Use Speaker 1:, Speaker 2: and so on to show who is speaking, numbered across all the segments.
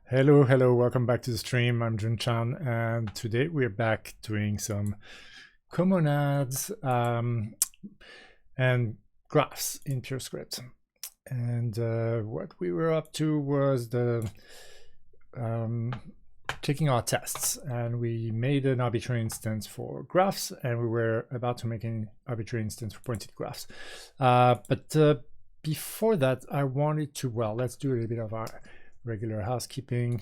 Speaker 1: Hello, welcome back to the stream. I'm Jun Chan, and today we're back doing some Comonads and graphs in Purescript. And what we were up to was the checking our tests, and we made an arbitrary instance for graphs, and we were about to make an arbitrary instance for pointed graphs. But before that, I wanted to, well, let's do a little bit of our regular housekeeping.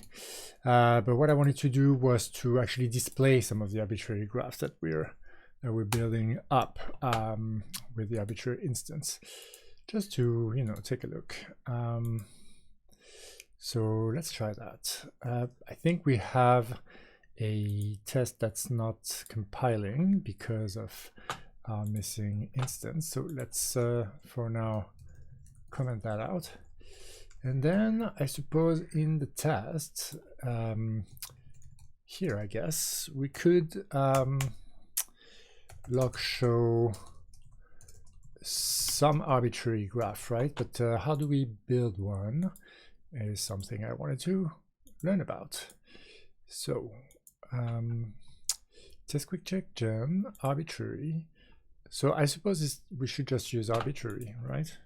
Speaker 1: But what I wanted to do was to actually display some of the arbitrary graphs that we're building up with the arbitrary instance, just to take a look. So let's try that. I think we have a test that's not compiling because of our missing instance. So let's for now comment that out. And then I suppose in the test here, I guess we could log show some arbitrary graph, right? But how do we build one is something I wanted to learn about. So test quick check gen arbitrary. So I suppose we should just use arbitrary, right?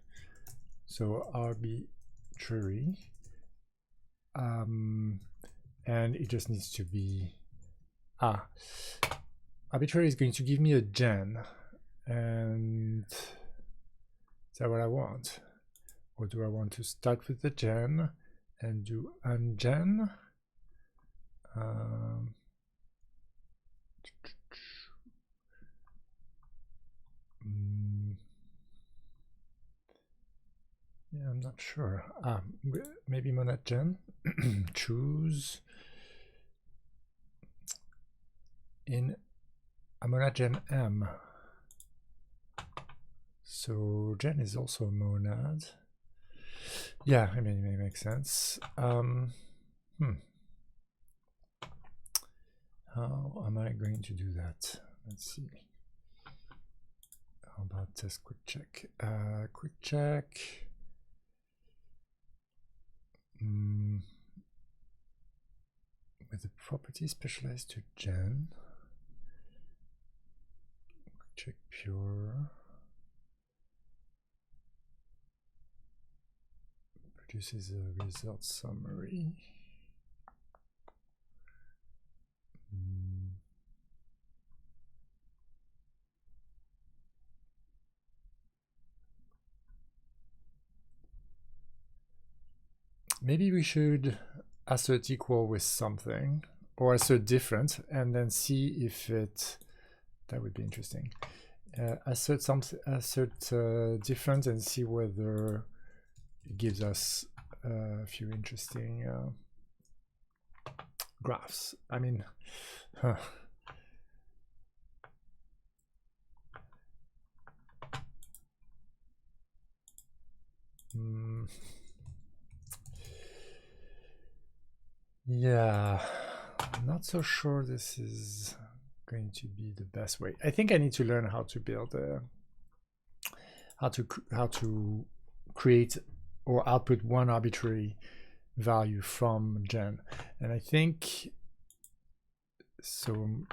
Speaker 1: So arbitrary, and it just needs to be arbitrary is going to give me a gen, and is that what I want, or do I want to start with the gen and do ungen? Yeah, I'm not sure. Maybe monad gen. Choose in a monad gen M. So gen is also a monad. Yeah, I mean, it makes sense. How am I going to do that? Let's see. How about test quick check? Quick check. With the property specialized to gen. Quick check pure. Produces a result summary. Maybe we should assert equal with something, or assert different, and then see if it, that would be interesting. Assert different and see whether it gives us a few interesting graphs. I mean, yeah, I'm not so sure this is going to be the best way. I think I need to learn how to build how to create or output one arbitrary value from gen, and I think so.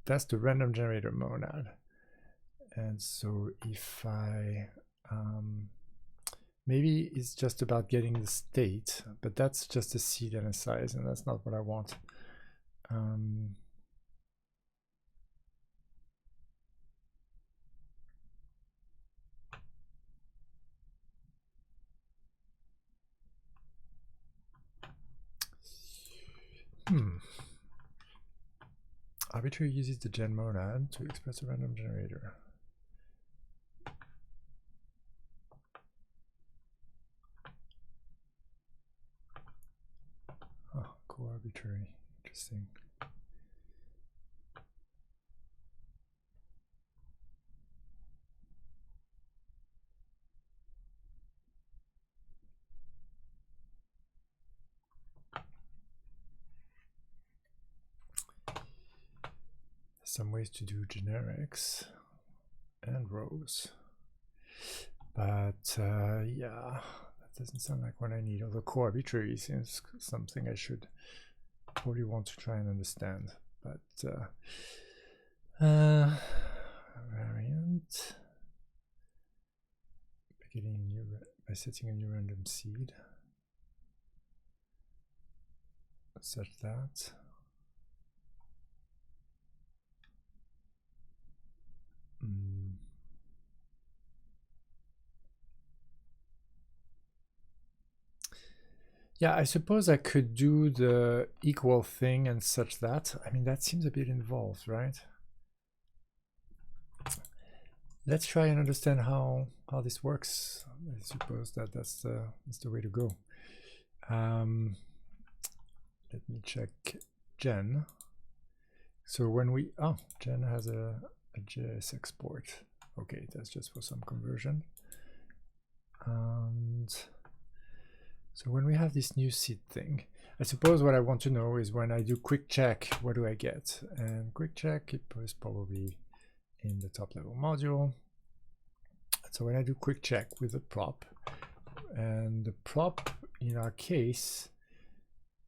Speaker 1: That's the random generator monad, and so if I maybe it's just about getting the state, but that's just a seed and a size, and that's not what I want. Arbitrary uses the gen monad to express a random generator. Oh, cool, arbitrary, interesting. Some ways to do generics and rows, but yeah, doesn't sound like what I need. Although co-arbitrary seems something I should probably want to try and understand. But variant, beginning new by setting a new random seed, such that yeah, I suppose I could do the equal thing and such that. I mean, that seems a bit involved, right? Let's try and understand how this works. I suppose that's the way to go. Let me check Gen. So when we Gen has a JS export. Okay, that's just for some conversion. And so when we have this new seed thing, I suppose what I want to know is when I do quick check, what do I get? And quick check, it is probably in the top level module. So when I do quick check with the prop, and the prop in our case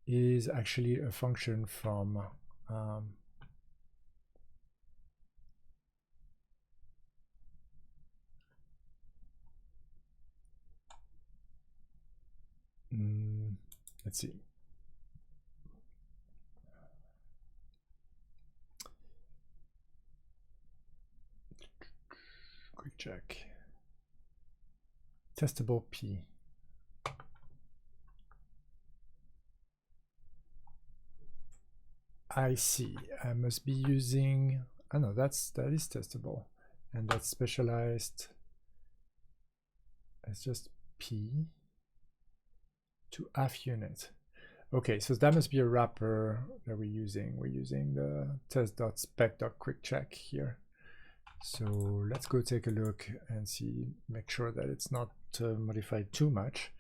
Speaker 1: is actually a function from let's see. Quick check. Testable P. I see. I must be using. Oh no, that is testable, and that's specialized. It's just P to half unit. Okay, so that must be a wrapper that we're using. We're using the test.spec.quickcheck here. So let's go take a look and see, make sure that it's not modified too much.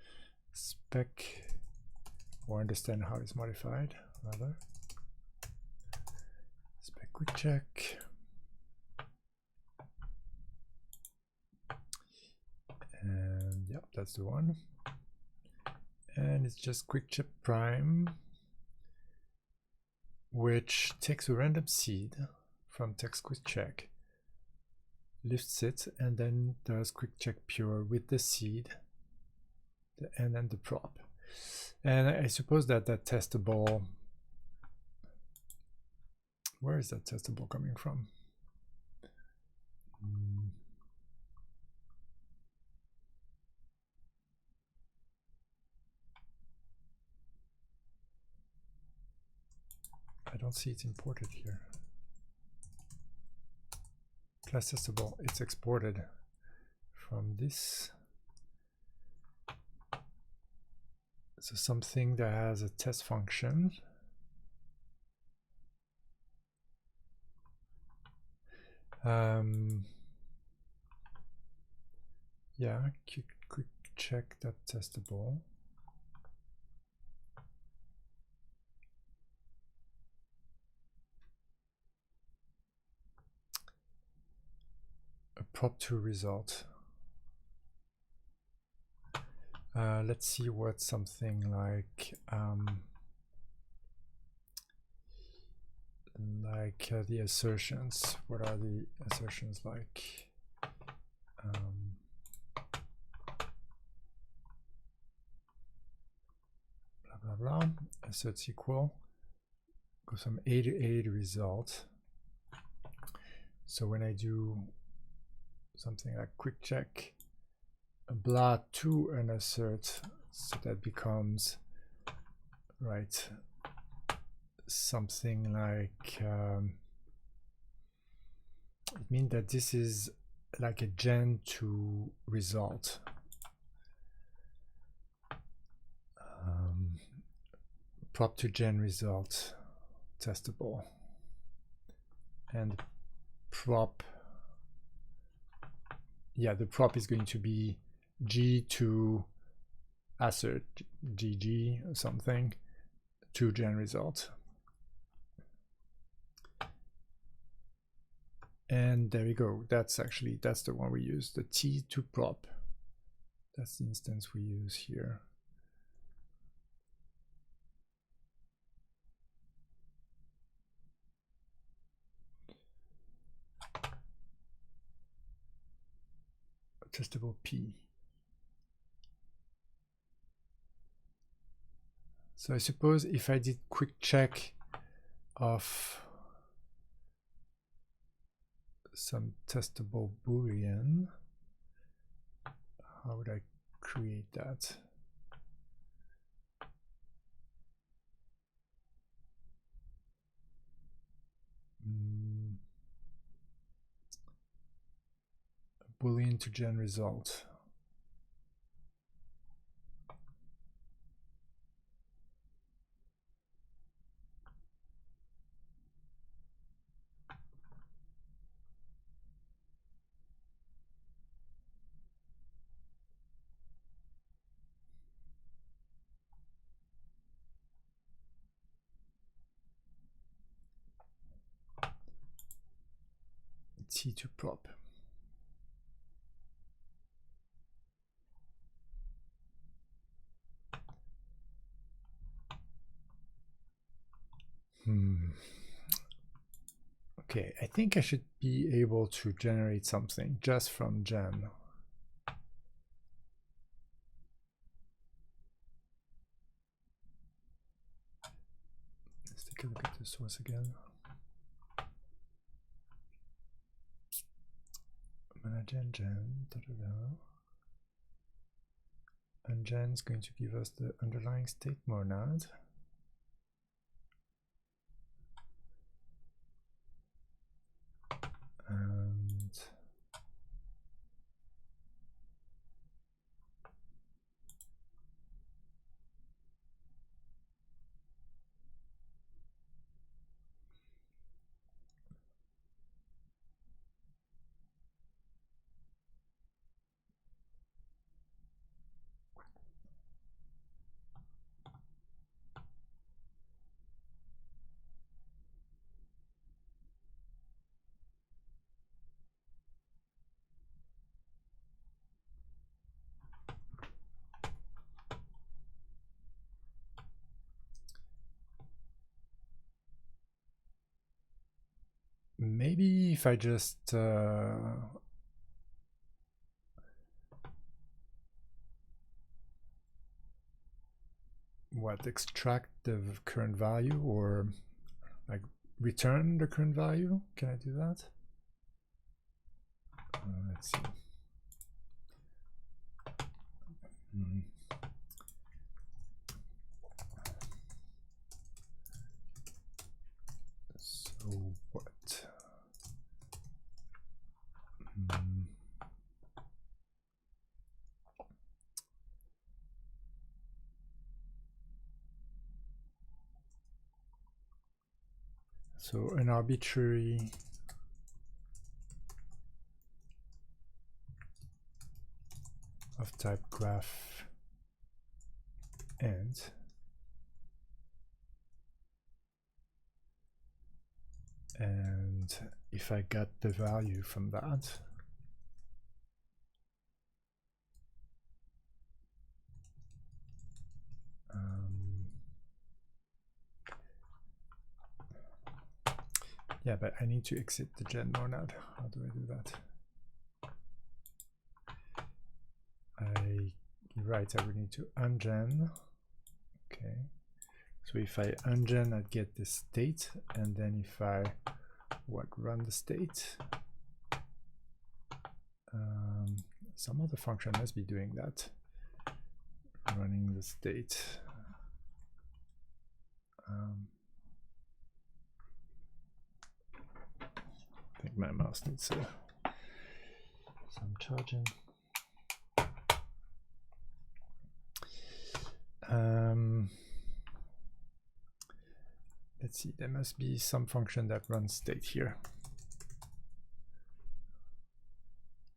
Speaker 1: Spec, or understand how it's modified, rather. Spec quick check. And yep, that's the one. And it's just quick check prime, which takes a random seed from text quick check, lifts it, and then does quick check pure with the seed, and then the prop. And I suppose that testable, where is that testable coming from? I don't see it imported here. Class testable, it's exported from this. So something that has a test function. Yeah, quick check that testable. A prop to result. Let's see what something like the assertions. What are the assertions like? Blah blah blah. Asserts equal. Go some A to A to result. So when I do something like quick check, blah to an assert, so that becomes right something like it means that this is like a gen to result. Prop to gen result testable, and prop, yeah, the prop is going to be G to assert, GG or something, to gen result. And there we go. That's the one we use, the T to prop. That's the instance we use here. Testable P. So I suppose if I did quick check of some testable Boolean, how would I create that? Boolean to gen result. T to prop. Okay, I think I should be able to generate something just from gen. Let's take a look at the source again. Manage gen, and gen is going to give us the underlying state monad. And maybe if I just extract the current value, or like return the current value. Can I do that? Let's see. So what? So an arbitrary of type graph int and if I got the value from that, yeah, but I need to exit the gen monad. How do I do that? You're right, I would need to ungen. Okay, so if I ungen, I get the state, and then if I run the state, some other function must be doing that, running the state. I think my mouse needs some charging. Let's see, there must be some function that runs state here.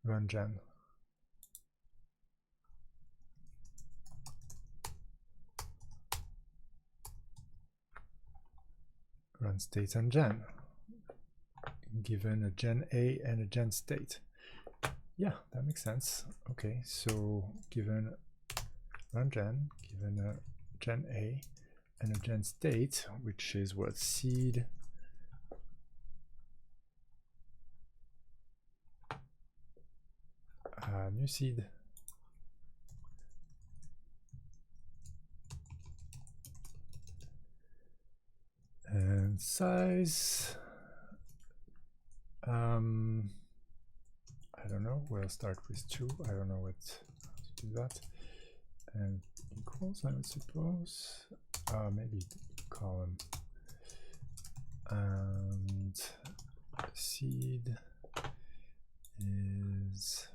Speaker 1: Run gen. Run state and gen. Given a gen A and a gen state. Yeah, that makes sense. Okay, so given run gen, given a gen A and a gen state, which is what seed new seed and size. I don't know. We'll start with 2. I don't know what to do that. And equals, I would suppose. Maybe column. And seed is.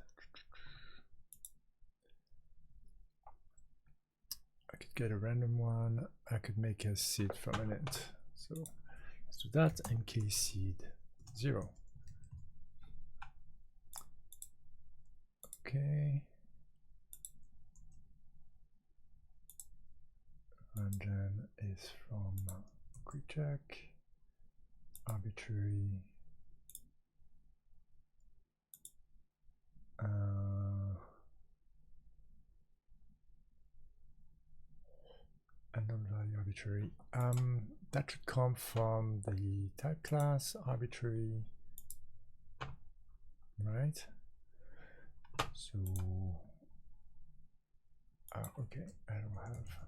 Speaker 1: I could get a random one. I could make a seed from an int. So let's do that. mk seed 0. Okay. Rangen is from quick check, arbitrary, and non-value arbitrary. That should come from the type class arbitrary, right? So, okay, I don't have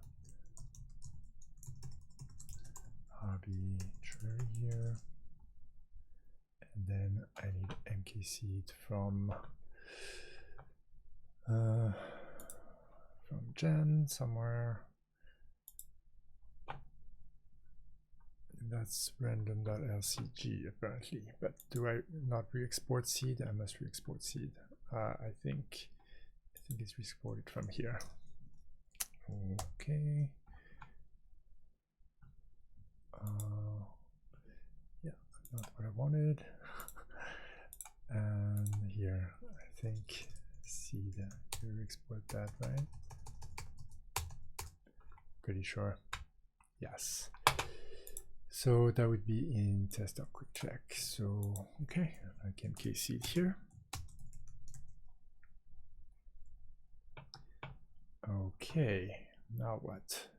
Speaker 1: arbitrary here, and then I need mkseed from gen somewhere. That's random.lcg apparently, but do I not re-export seed? I must re-export seed. I think it's re-exported from here. Okay. Yeah, not what I wanted. And here, I think seed. You re-export that, right? Pretty sure. Yes. So that would be in test.quickcheck. So, okay, I can mkseed here. Okay, now what?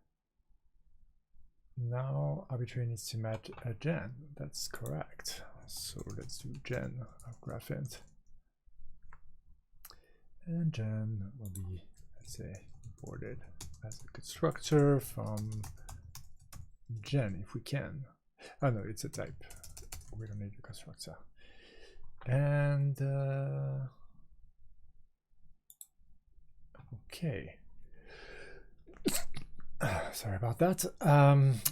Speaker 1: Now arbitrary needs to match a gen. That's correct. So let's do gen of graphint. And gen will be, let's say, imported as a constructor from gen if we can. Oh no, it's a type. We don't need a constructor. And okay. Sorry about that.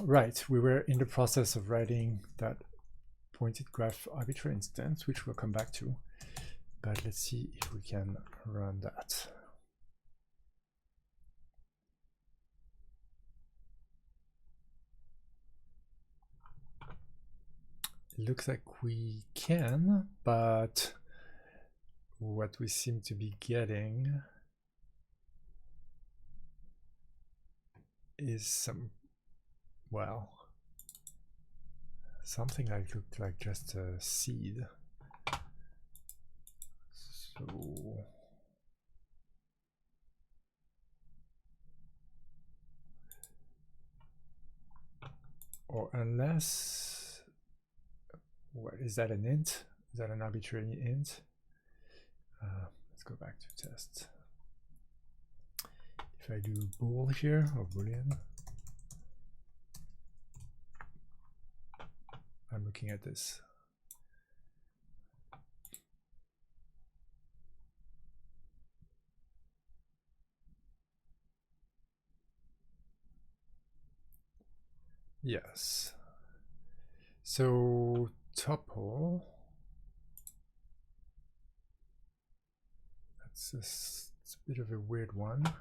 Speaker 1: Right, we were in the process of writing that pointed graph arbitrary instance, which we'll come back to. But let's see if we can run that. It looks like we can, but what we seem to be getting is something that looked like just a seed. So or unless, what is that, an int? Is that an arbitrary int? Let's go back to test. If I do bool here, or boolean, I'm looking at this. Yes. So tuple, it's a bit of a weird one.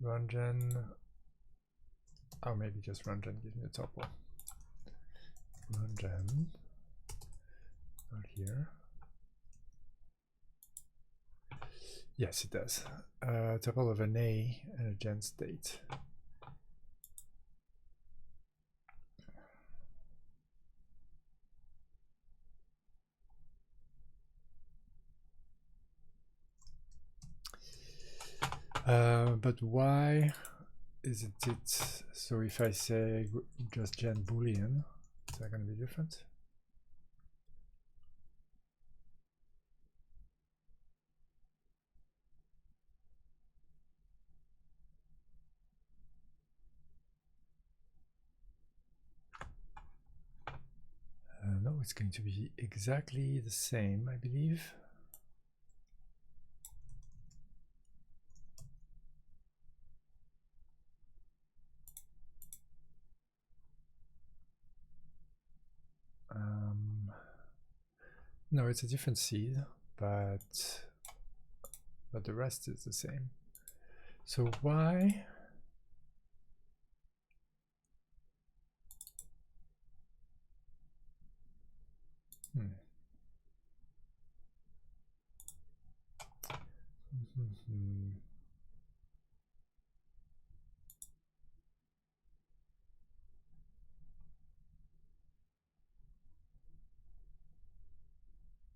Speaker 1: Rungen, oh, maybe just rungen gives me a tuple. Rungen, not here. Yes, it does. Tuple of an A and a gen state. But why isn't it? So if I say just gen boolean, is that going to be different? No, it's going to be exactly the same, I believe. No, it's a different seed, but the rest is the same. So why?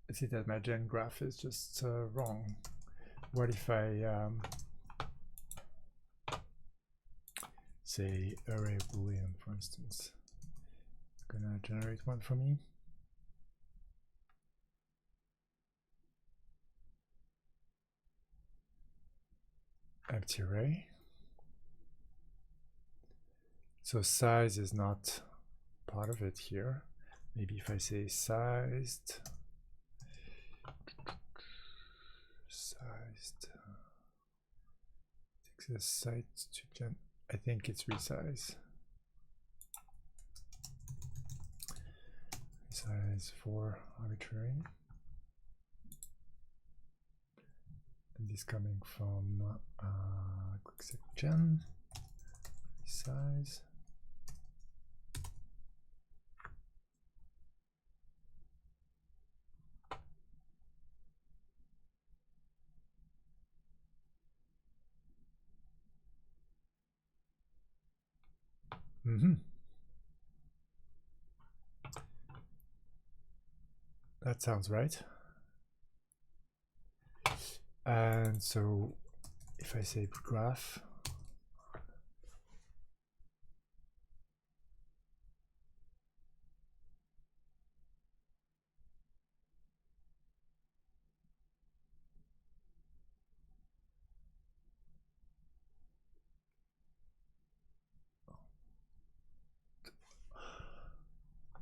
Speaker 1: I see that my gen graph is just wrong. What if I say array boolean, for instance? Gonna generate one for me. Empty array. So size is not part of it here. Maybe if I say sized, access site to gen, I think it's resize. Size for arbitrary. And this coming from quick gen size. That sounds right. And so if I say graph,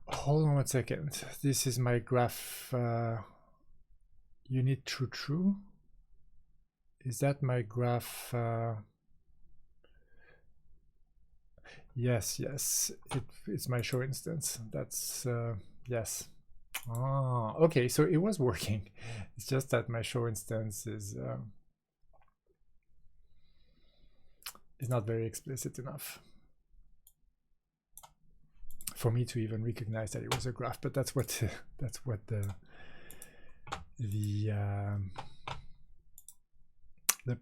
Speaker 1: hold on 1 second. This is my graph unit true. Is that my graph? Yes, it's my show instance. That's yes. Ah, okay, so it was working. It's just that my show instance is not very explicit enough for me to even recognize that it was a graph. But that's what the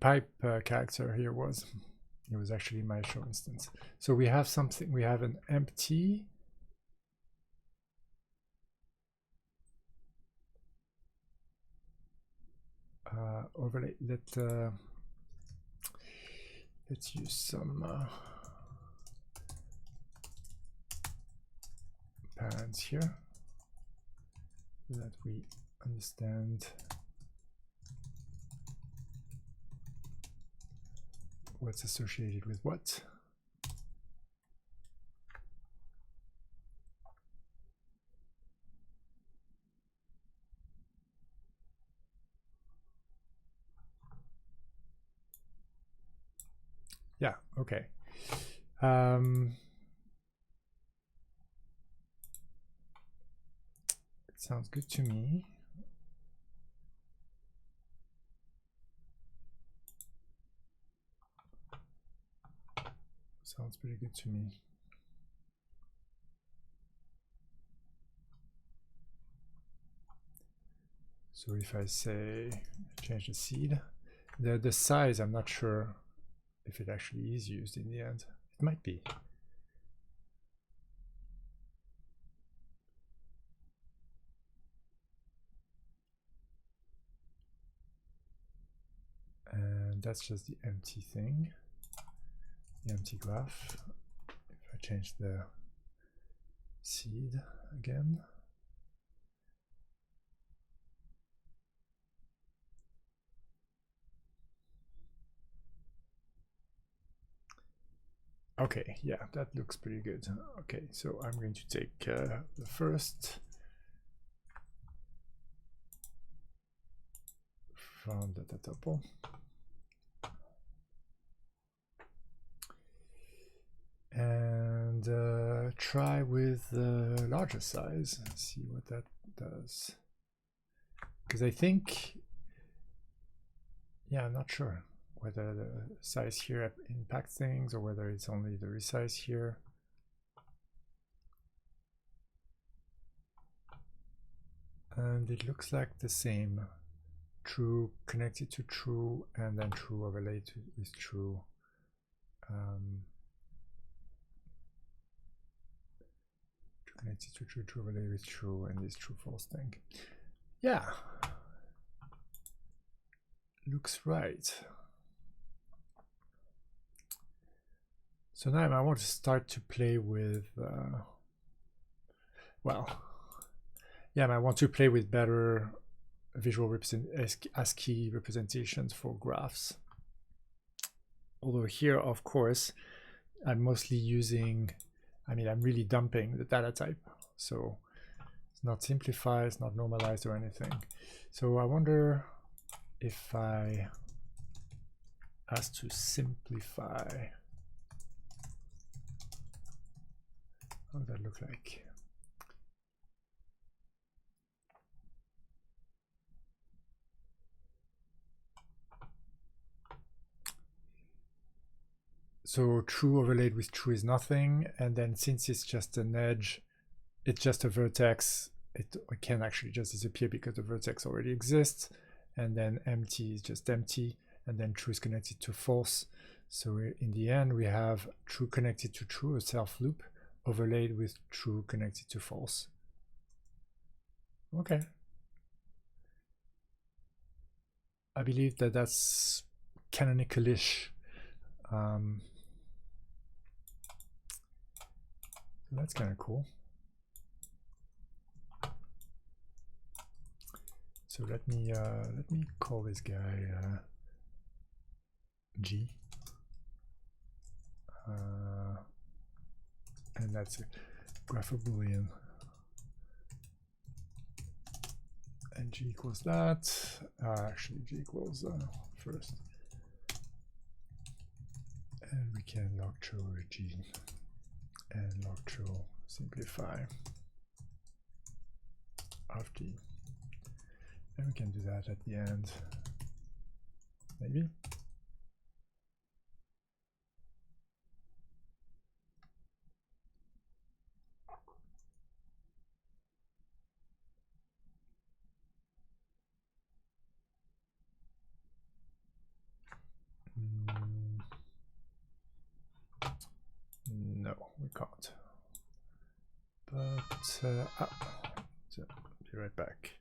Speaker 1: pipe character here was. It was actually my show instance. So we have something. We have an empty overlay. Let's use some parents here so that we understand what's associated with what. Yeah, okay. It sounds good to me. Sounds pretty good to me. So if I say change the seed, the size, I'm not sure if it actually is used in the end. It might be. And that's just the empty thing, the empty graph. If I change the seed again, okay, yeah, that looks pretty good. Okay, so I'm going to take the first from the tuple, and try with the larger size and see what that does. Because I think, yeah, I'm not sure whether the size here impacts things or whether it's only the resize here. And it looks like the same. True connected to true, and then true overlaid with true. True connected to true, true overlaid with true, and this true false thing. Yeah, looks right. So now I want to start to play with, well, yeah, I want to play with better visual ASCII representations for graphs. Although here, of course, I'm mostly using, I mean, I'm really dumping the data type. So it's not simplified, it's not normalized or anything. So I wonder if I ask to simplify, how would that look like? So true overlaid with true is nothing, and then since it's just an edge, it's just a vertex, it can actually just disappear because the vertex already exists, and then empty is just empty, and then true is connected to false. So in the end, we have true connected to true, a self loop, overlaid with true connected to false. Okay. I believe that that's canonical-ish. That's kind of cool. So let me call this guy G, and that's a graph of Boolean, and G equals that. Actually, G equals first, and we can log true G and log true simplify of G. And we can do that at the end, maybe. No, we can't. But so be right back.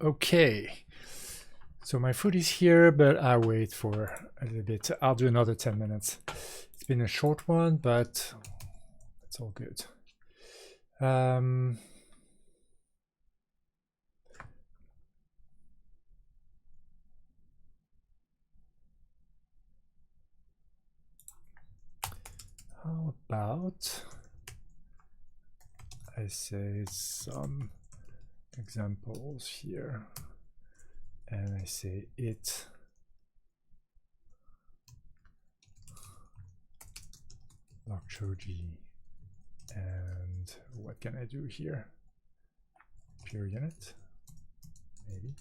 Speaker 1: Okay, so my food is here, but I'll wait for a little bit. I'll do another 10 minutes. It's been a short one, but it's all good. How about I say some examples here, and I say it log shoji, and what can I do here? Pure unit, maybe.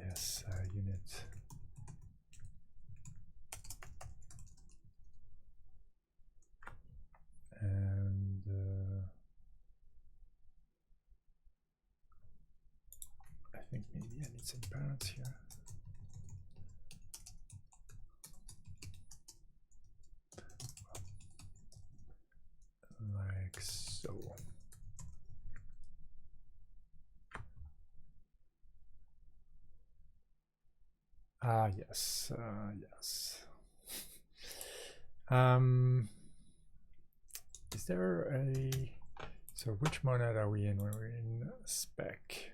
Speaker 1: Yes, unit. And I think maybe I need some parents here. Like so. Yes, yes. Is there a, so which monad are we in when we're in spec?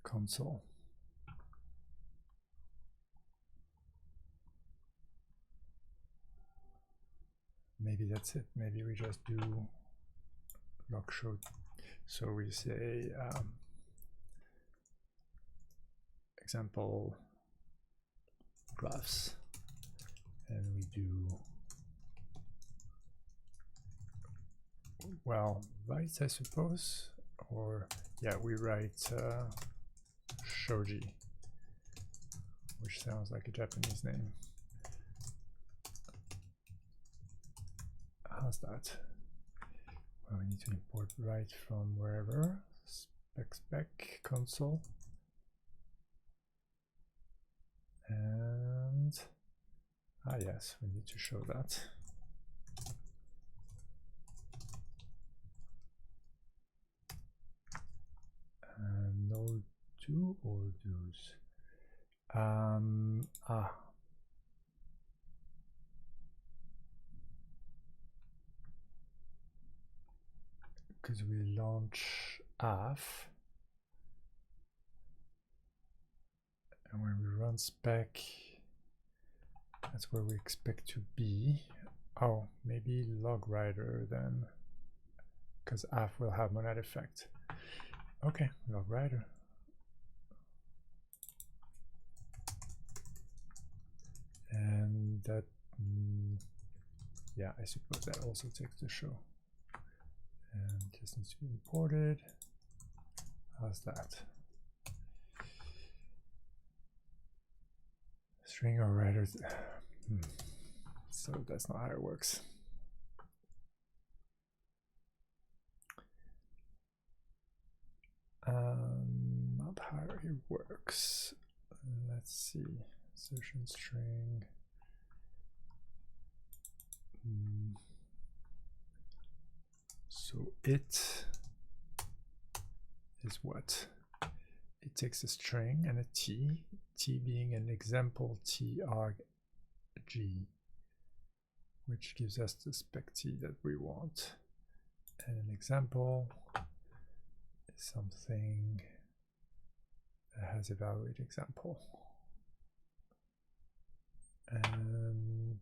Speaker 1: Console. Maybe that's it. Maybe we just do log show. So we say example graphs, and we do, well, writes, I suppose, or yeah, we write shoji, which sounds like a Japanese name. How's that? Well, we need to import write from wherever, spec console, and yes, we need to show that. No do or do's. Because we launch AF, and when we run spec, that's where we expect to be. Oh, maybe log writer then, because AF will have monad effect. Okay, log writer. And that, yeah, I suppose that also takes the show. And this needs to be imported. How's that? String or writer. So that's not how it works. Not how it works. Let's see. Assertion string. So it is what? It takes a string and a t being an example t arg g, which gives us the spec t that we want. And an example is something that has evaluate example. And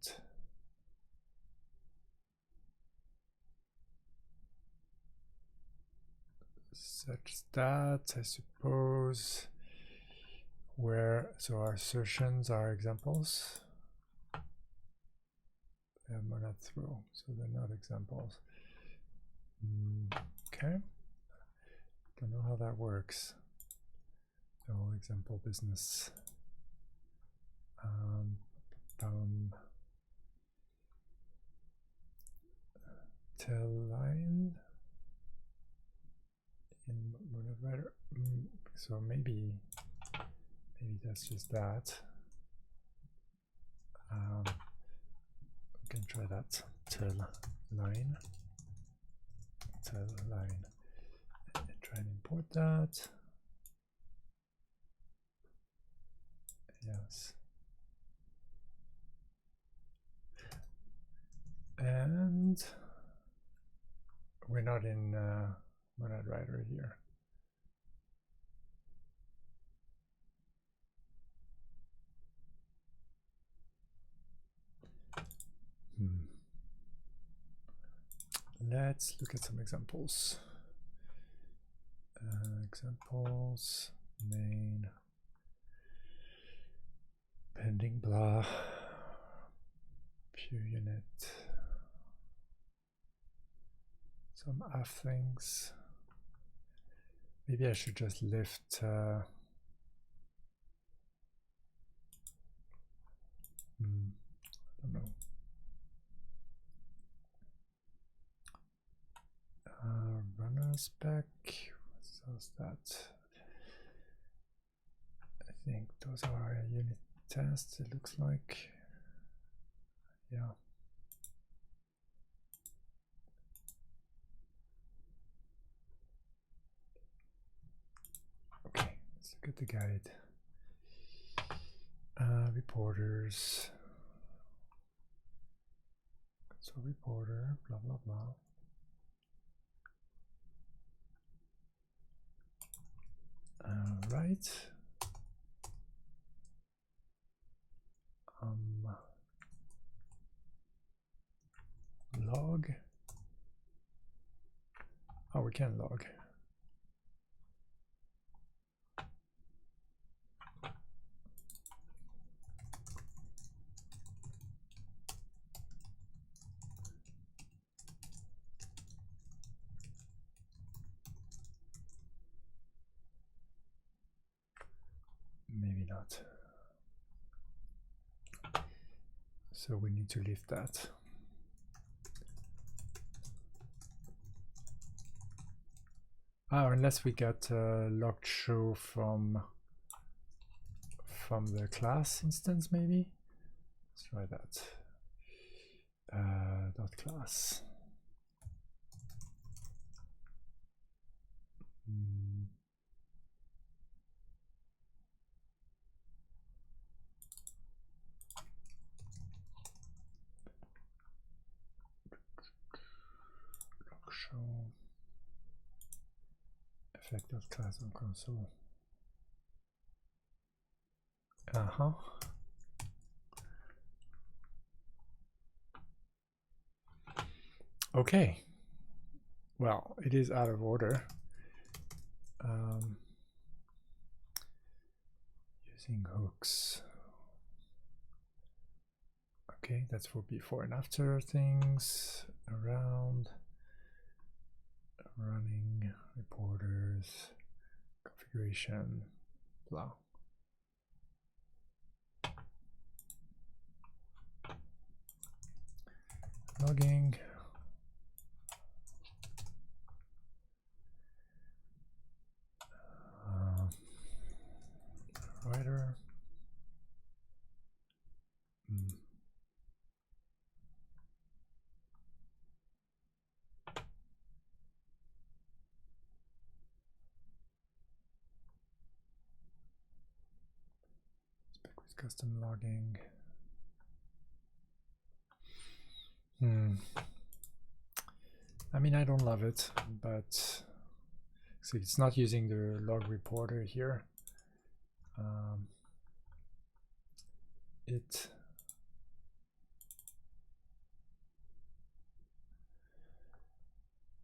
Speaker 1: such that, I suppose, where, so our assertions are examples. They have monad throw, so they're not examples. Okay, don't know how that works. Oh, example business. Tell line in writer. So maybe that's just that. We can try that. Tell line. And try and import that. Yes. And we're not in Monad writer here. Let's look at some examples. Examples, main, pending blah, pure unit, some F things. Maybe I should just lift I don't know. Runner spec, what's that? I think those are unit tests, it looks like. Yeah. Okay, let's look at the guide. Reporters. So reporter, blah, blah, blah. Right. Log. Oh, we can log. Maybe not. So we need to leave that. Unless we get logged show from the class instance, maybe. Let's try that. Dot class. Log show. Effect.class on console. Okay. Well, it is out of order. Using hooks. Okay, that's for before and after things. Around. Running. Reporters. Configuration. Blah. Logging. Writer. Spec with custom logging. I mean, I don't love it, but see, it's not using the log reporter here. It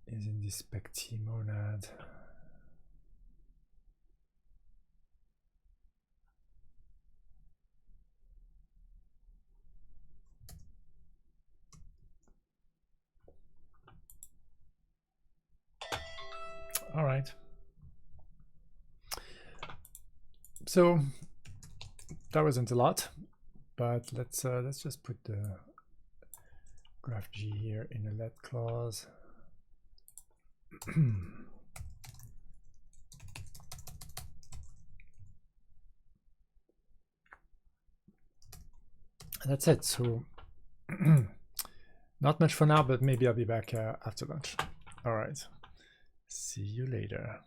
Speaker 1: is in the spec t monad. All right. So that wasn't a lot, but let's just put the graph G here in a let clause. That's it. So not much for now, but maybe I'll be back after lunch. All right. See you later.